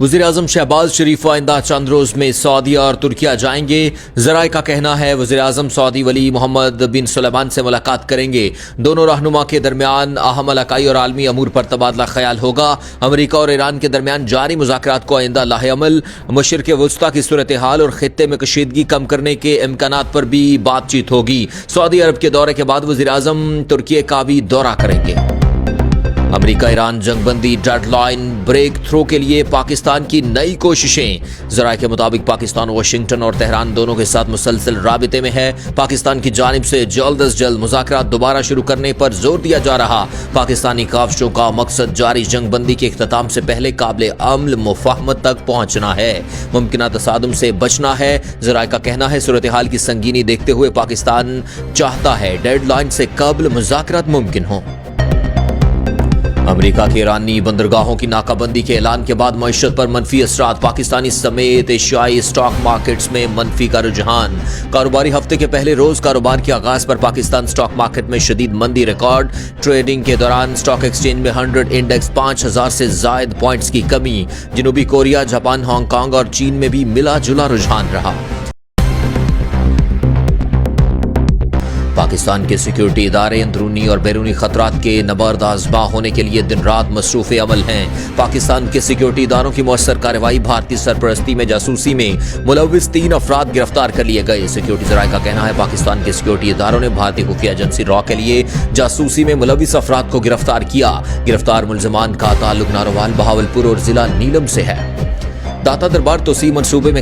वज़ीर-ए-आज़म शहबाज शरीफ आइंदा चंद रोज में सऊदीया और तुर्किया जाएंगे। ज़राए का कहना है वज़ीर-ए-आज़म सऊदी वली मोहम्मद बिन सुलेमान से मुलाकात करेंगे। दोनों रहनुमा के दरमियान अहम इलाकाई और आलमी अमूर पर तबादला ख्याल होगा। अमरीका और ईरान के दरमियान जारी मुज़ाकरात को आइंदा लाहे-अमल, मशरिक़ वुस्ता की सूरत हाल और खित्ते में कशीदगी कम करने के इम्कानात पर भी बातचीत होगी। सऊदी अरब के दौरे के बाद वज़ीर-ए-आज़म तुर्की का भी दौरा करेंगे। अमरीका ईरान जंगबंदी डेडलाइन ब्रेक थ्रू के लिए पाकिस्तान की नई कोशिशें। ज़राए के मुताबिक पाकिस्तान वाशिंगटन और तेहरान दोनों के साथ मुसलसल राबिते में है। पाकिस्तान की जानिब से जल्द अज जल्द मुज़ाकरात दोबारा शुरू करने पर जोर दिया जा रहा। पाकिस्तानी काविशों का मकसद जारी जंगबंदी के इख्तिताम से पहले काबिल अमल मुफाहमत तक पहुँचना है, मुमकिन तसादुम से बचना है। ज़राए का कहना है सूरत हाल की संगीनी देखते हुए पाकिस्तान चाहता है डेडलाइन से कबल मुज़ाकरात मुमकिन हो। अमरीका की ईरानी बंदरगाहों की नाकाबंदी के ऐलान के बाद मईशत पर मनफी असरात। पाकिस्तानी समेत एशियाई स्टॉक मार्केट्स में मनफी का रुझान। कारोबारी हफ्ते के पहले रोज कारोबार के आगाज पर पाकिस्तान स्टॉक मार्केट में शदीद मंदी रिकॉर्ड। ट्रेडिंग के दौरान स्टॉक एक्सचेंज में 100 इंडेक्स 5000 से जायद पॉइंट्स की कमी। जनूबी कोरिया, जापान, हांगकांग और चीन में भी मिला जुला रुझान रहा। पाकिस्तान के सिक्योरिटी इदारे अंदरूनी और बैरूनी खतरात के नबरदाज़बा होने के लिए दिन रात मसरूफ़ अमल हैं। पाकिस्तान के सिक्योरिटी इदारों की मौसर कार्रवाई, भारतीय सरपरस्ती में जासूसी में मुलविस 3 अफराद गिरफ्तार कर लिए गए। सिक्योरिटी ज़राए का कहना है पाकिस्तान के सिक्योरिटी इदारों ने भारतीय खुफिया एजेंसी रॉ के लिए जासूसी में मुलविस अफराद को गिरफ्तार किया। गिरफ्तार मुलजमान का ताल्लुक नारोवाल, बहावलपुर और जिला नीलम से है। दाता दरबार तोसी मंसूबे में